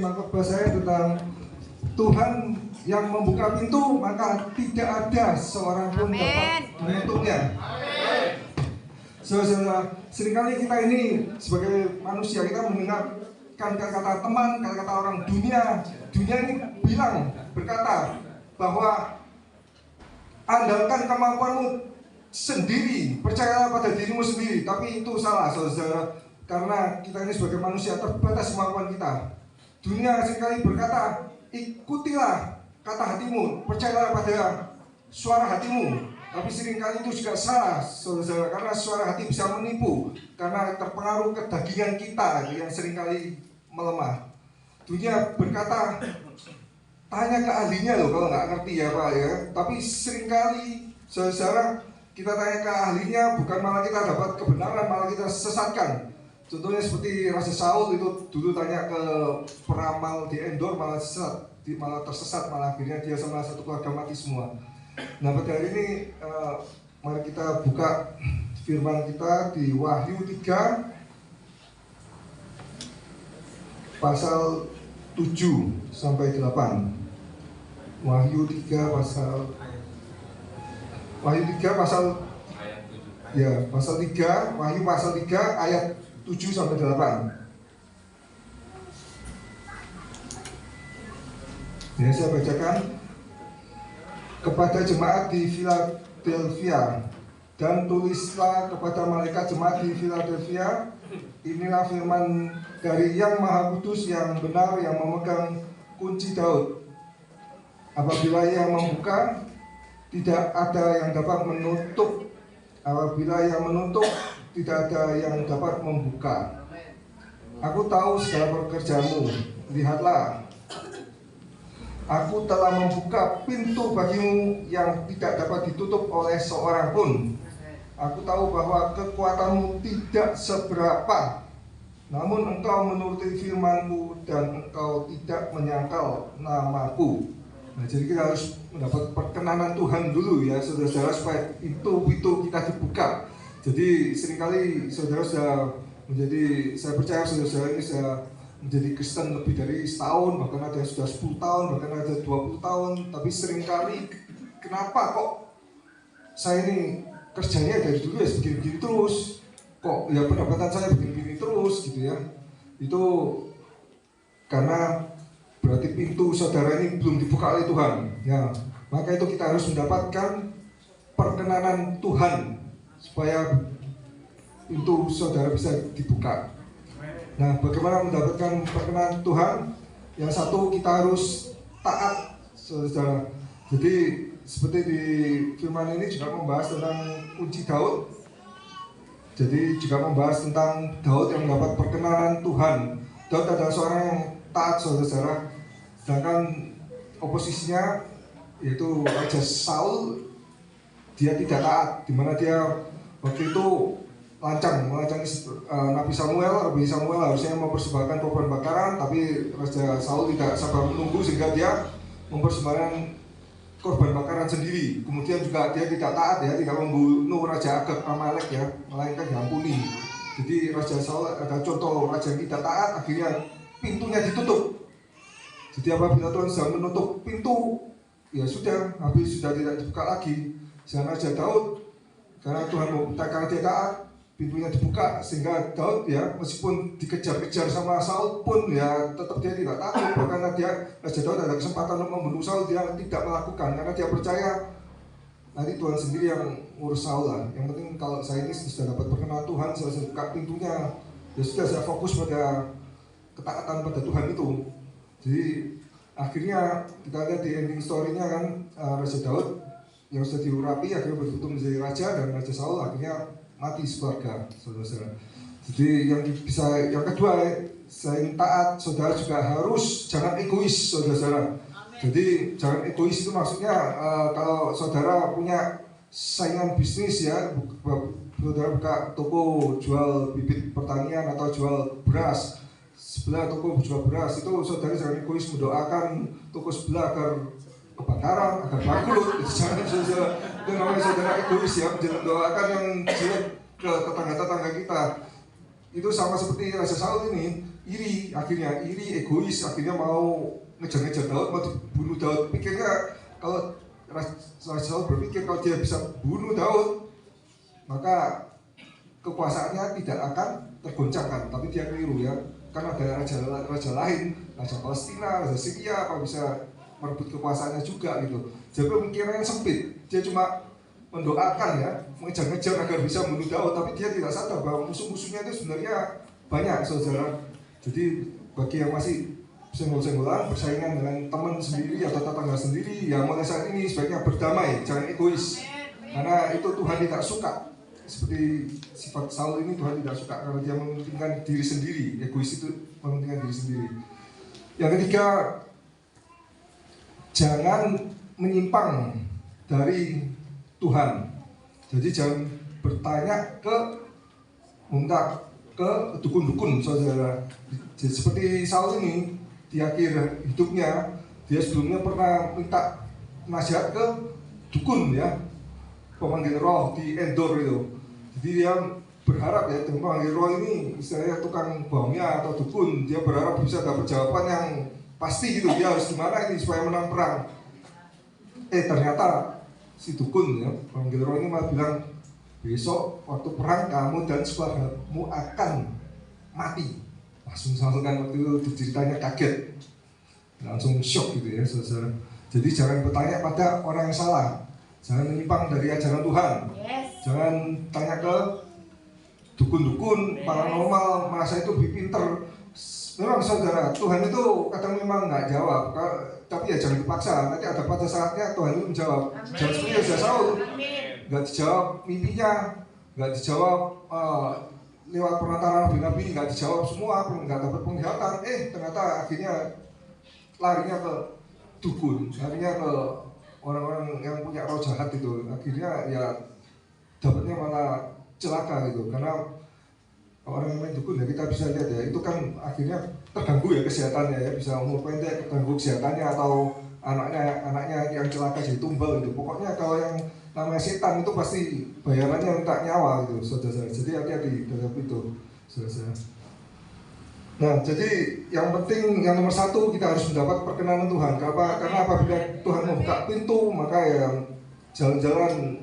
tema khotbah saya tentang Tuhan yang membuka pintu, maka tidak ada seorang pun dapat menutupnya. Saudara, seringkali kita ini sebagai manusia, kita mendengarkan kata-kata teman, kata-kata orang dunia. Dunia ini berkata bahwa andalkan kemampuanmu sendiri, percayalah pada dirimu sendiri. Tapi itu salah, saudara. Karena kita ini sebagai manusia terbatas kemampuan kita. Dunia seringkali berkata, ikutilah kata hatimu, percayalah pada suara hatimu. Tapi seringkali itu juga salah, saudara, karena suara hati bisa menipu, karena terpengaruh kedagingan kita yang seringkali melemah. Dunia berkata, tanya ke ahlinya loh kalau nggak ngerti ya Pak ya. Tapi seringkali, saudara, kita tanya ke ahlinya, bukan malah kita dapat kebenaran, malah kita sesatkan. Contohnya seperti Raja Saul itu dulu tanya ke peramal di Endor, malah tersesat, malah akhirnya dia sama satu keluarga mati semua. Nah pada hari ini mari kita buka firman kita di Wahyu 3 pasal 7 sampai 8. Wahyu 3 pasal ya, pasal 3, Wahyu pasal 3 ayat 7 sampai 8. Ya, saya bacakan. Kepada jemaat di Philadelphia, dan tulislah kepada malaikat jemaat di Philadelphia, inilah firman dari Yang Maha Kudus, yang benar, yang memegang kunci Daud. Apabila Ia membuka, tidak ada yang dapat menutup. Apabila Ia menutup, tidak ada yang dapat membuka. Aku tahu segala pekerjaanmu. Lihatlah, aku telah membuka pintu bagimu yang tidak dapat ditutup oleh seorang pun. Aku tahu bahwa kekuatanmu tidak seberapa, namun engkau menuruti firmanku dan engkau tidak menyangkal namaku. Nah, jadi kita harus mendapat perkenanan Tuhan dulu ya saudara-saudara, supaya pintu-pintu kita dibuka. Jadi seringkali saudara sudah menjadi, saya percaya saudara-saudara ini sudah menjadi Kristen lebih dari setahun, bahkan ada yang sudah 10 tahun, bahkan ada 20 tahun. Tapi seringkali kenapa kok saya ini kerjanya dari dulu ya begini-begini terus, kok ya pendapatan saya begini-begini terus gitu ya. Itu karena berarti pintu saudara ini belum dibuka oleh Tuhan ya. Maka itu kita harus mendapatkan perkenanan Tuhan supaya pintu saudara bisa dibuka. Nah, bagaimana mendapatkan perkenanan Tuhan? Yang satu, kita harus taat, saudara. Jadi seperti di firman ini juga membahas tentang kunci Daud. Jadi juga membahas tentang Daud yang mendapat perkenanan Tuhan. Daud adalah seorang yang taat, saudara. Sedangkan oposisinya yaitu Raja Saul, dia tidak taat, di mana dia waktu itu melancangi Nabi Samuel harusnya mempersembahkan korban bakaran, tapi Raja Saul tidak sabar menunggu sehingga dia mempersembahkan korban bakaran sendiri. Kemudian juga dia tidak taat ya, tidak membunuh Raja Agag Amalek ya, melainkan diampuni. Jadi Raja Saul ada contoh raja yang tidak taat, akhirnya pintunya ditutup. Jadi apabila Tuhan sudah menutup pintu, ya sudah, habis, sudah tidak dibuka lagi. Sedangkan Raja Daud, karena Tuhan karena dia taat, pintunya dibuka, sehingga Daud ya meskipun dikejar-kejar sama Saul pun ya tetap dia tidak takut. Karena Raja Daud ada kesempatan untuk membunuh Saul, dia tidak melakukan karena dia percaya nanti Tuhan sendiri yang ngurus Saul lah. Yang penting kalau saya ini sudah dapat perkenalan Tuhan, saya buka pintunya, ya sudah, saya fokus pada ketaatan pada Tuhan itu. Jadi akhirnya kita lihat di ending story-nya kan, Raja Daud yang sudah diurapi akhirnya berfoto menjadi raja, dan Raja Saul akhirnya mati sekeluarga, saudara-saudara. Jadi yang kedua, selain taat, saudara juga harus jangan egois, saudara-saudara. Jadi jangan egois itu maksudnya kalau saudara punya saingan bisnis ya, saudara buka toko jual bibit pertanian atau jual beras, sebelah toko jual beras, itu saudara jangan egois mendoakan toko sebelah agar kebakaran, agar bangkrut. Jangan saudara, itu namanya saudara egois ya, mendoakan yang jelek ke tetangga-tetangga kita. Itu sama seperti Raja Saul ini, iri, egois, akhirnya mau ngejar-ngejar Daud, mau dibunuh Daud. Pikirnya kalau Raja Saul berpikir kalau dia bisa bunuh Daud, maka kekuasaannya tidak akan tergoncangkan. Tapi dia keliru ya, karena ada raja lain, Raja Palestina, Raja Syria, apa bisa merebut kekuasaannya juga gitu. Jadi pemikirannya sempit, dia cuma mendoakan ya, mengejar-ngejar agar bisa membunuh Daud, tapi dia tidak sadar bahwa musuh-musuhnya itu sebenarnya banyak, saudara. Jadi bagi yang masih senggol-senggolan, bersaingan dengan teman sendiri atau tetangga sendiri, yang mulai saat ini sebaiknya berdamai, jangan egois, karena itu Tuhan tidak suka. Seperti sifat Saul ini Tuhan tidak suka karena dia mementingkan diri sendiri. Egois itu mementingkan diri sendiri. Yang ketiga, jangan menyimpang dari Tuhan. Jadi jangan bertanya minta ke dukun-dukun, saudara. Jadi, seperti Saul ini di akhir hidupnya, dia sebelumnya pernah minta nasihat ke dukun ya, pemanggil roh di Endor itu. Jadi dia berharap ya, pemanggil roh ini istilahnya tukang bohongnya atau dukun, dia berharap bisa dapat jawaban yang pasti gitu, dia harus gimana ini supaya menang perang. Ternyata si dukun ya, pemanggil roh ini malah bilang, besok waktu perang kamu dan keluargamu akan mati. Langsung Saul kan waktu itu ceritanya kaget, langsung shock gitu ya saudara. Jadi jangan bertanya pada orang yang salah, jangan menyimpang dari ajaran Tuhan, jangan tanya ke dukun-dukun paranormal, merasa itu lebih pinter. Memang saudara, Tuhan itu kadang memang nggak jawab, tapi ya jangan dipaksa. Nanti ada pada saatnya Tuhan itu menjawab. Jangan seperti Raja Saul, nggak dijawab mimpinya, nggak dijawab lewat perantara nabi, nggak dijawab semua, nggak dapat penglihatan. Ternyata akhirnya larinya ke dukun, larinya ke orang-orang yang punya roh jahat itu. Akhirnya ya dapatnya malah celaka gitu, karena orang yang main dukun ya kita bisa lihat ya, itu kan akhirnya terganggu ya kesehatannya ya, bisa umur pendek, terganggu kesehatannya, atau anaknya yang celaka jadi tumbal gitu. Pokoknya kalau yang namanya setan itu pasti bayarannya minta nyawa gitu, saudara. Jadi hati-hati terhadap itu, saudara. Nah, jadi yang penting, yang nomor satu, kita harus mendapat perkenanan Tuhan. Karena apabila Tuhan membuka pintu, maka ya jalan-jalan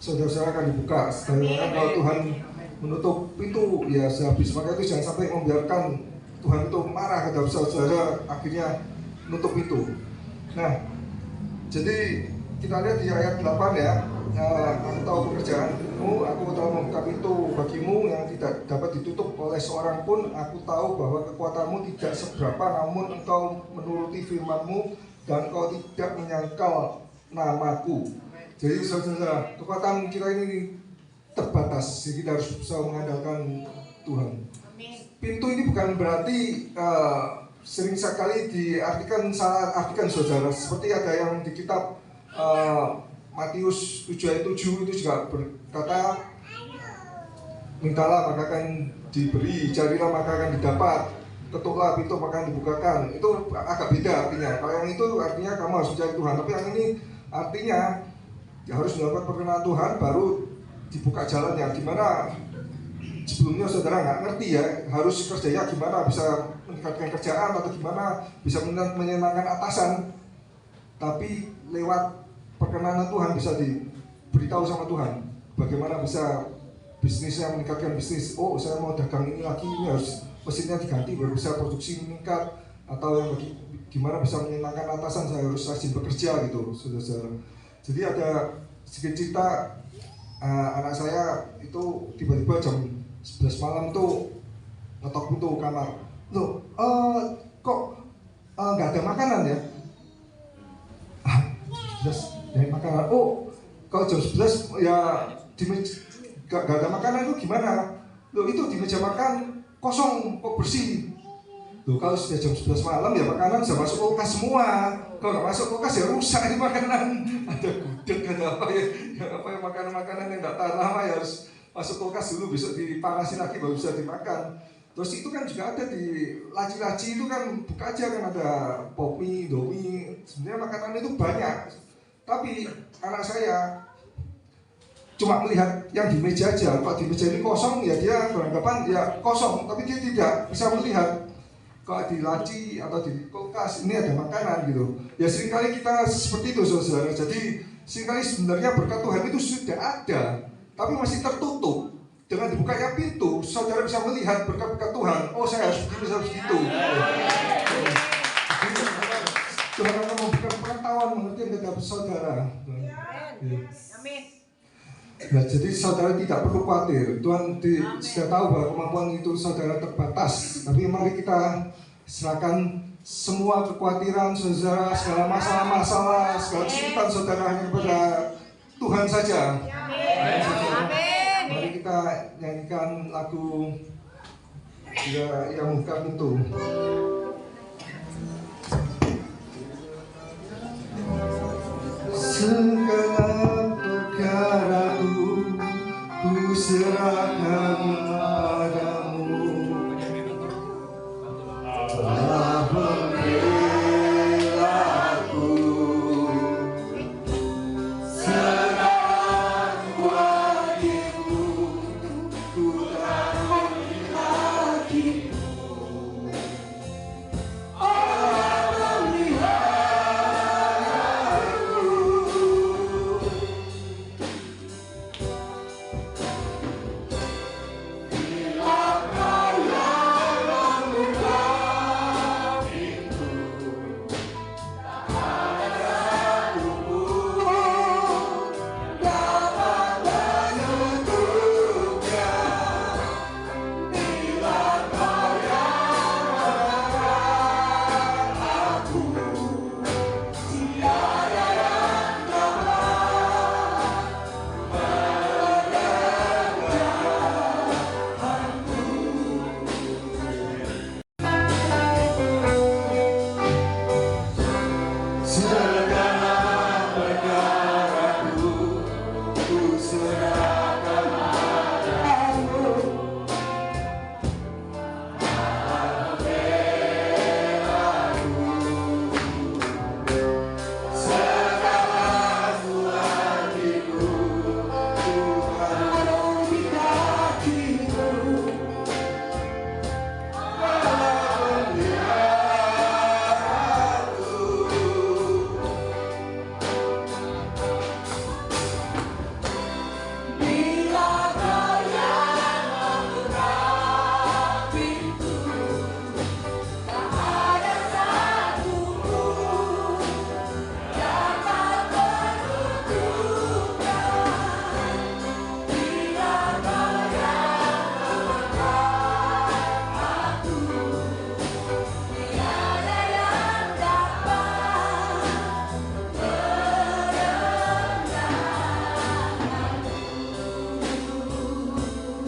saudara-saudara akan dibuka. Sedangkan kalau Tuhan menutup pintu, ya sehabis. Maka itu jangan sampai membiarkan Tuhan itu marah kepada saudara, akhirnya menutup pintu. Nah, jadi kita lihat di ayat 8 ya, aku tahu pekerjaanmu, aku telah membuka pintu bagimu yang tidak dapat ditutup oleh seorang pun. Aku tahu bahwa kekuatanmu tidak seberapa, namun engkau menuruti firmanmu dan engkau tidak menyangkal namaku. Jadi saudara, kekuatan kita ini terbatas, jadi kita harus bisa mengandalkan Tuhan. Pintu ini bukan berarti sering sekali salah artikan saudara, seperti ada yang di kitab Matius 7 ayat 7 itu juga berkata, mintalah maka akan diberi, carilah maka akan didapat, ketuklah pintu maka akan dibukakan. Itu agak beda artinya. Kalau yang itu artinya kamu harus mencari Tuhan, tapi yang ini artinya ya harus mendapat perkenan Tuhan baru dibuka jalannya. Gimana sebelumnya saudara nggak ngerti ya, harus kerjanya gimana, bisa meningkatkan kerjaan atau gimana bisa menyenangkan atasan, tapi lewat perkenanan Tuhan bisa diberitahu sama Tuhan bagaimana bisa bisnisnya, meningkatkan bisnis. Oh, saya mau dagang ini lagi, ini harus mesinnya diganti baru bisa produksi meningkat. Atau yang gimana bisa menyenangkan atasan, saya harus rajin bekerja gitu, saudara-saudara. Jadi ada sedikit cerita, anak saya itu tiba-tiba jam 11 malam tuh ngetok pintu kamar. Loh, kok nggak ada makanan ya? Dari makanan. Oh, kalau jam 11 ya gak ada makanan itu gimana? Loh, itu di meja makan kosong kok bersih. Loh, kalau sudah jam 11 malam ya makanan sudah masuk kulkas semua. Kalau nggak masuk kulkas ya rusak ini makanan. Ada gudeg, ada apa ya? Apa ya, makanan-makanan yang nggak tahan lama ya harus masuk kulkas dulu, besok dipanasin lagi baru bisa dimakan. Terus itu kan juga ada di laci-laci itu kan, buka aja kan ada pop mie, indomie. Sebenarnya makanan itu banyak. Tapi anak saya cuma melihat yang di meja aja. Kalau di meja ini kosong, ya dia beranggapan ya kosong, tapi dia tidak bisa melihat. Kalau di laci atau di kulkas ini ada makanan gitu. Ya seringkali kita seperti itu saudara. Jadi seringkali sebenarnya berkat Tuhan itu sudah ada, tapi masih tertutup. Dengan dibukanya pintu, saudara bisa melihat berkat-berkat Tuhan. Oh, saya harus begini, saya harus begitu. Tuhan akan memberikan pengetahuan mengerti yang terhadap saudara. Amin. Nah, jadi saudara tidak perlu khawatir. Tuhan sudah tahu bahwa kemampuan itu saudara terbatas. Tapi mari kita serahkan semua kekhawatiran saudara, segala masalah-masalah, segala kesulitan saudara hanya kepada Tuhan saja. Amin. Mari kita nyanyikan lagu Dia yang buka pintu.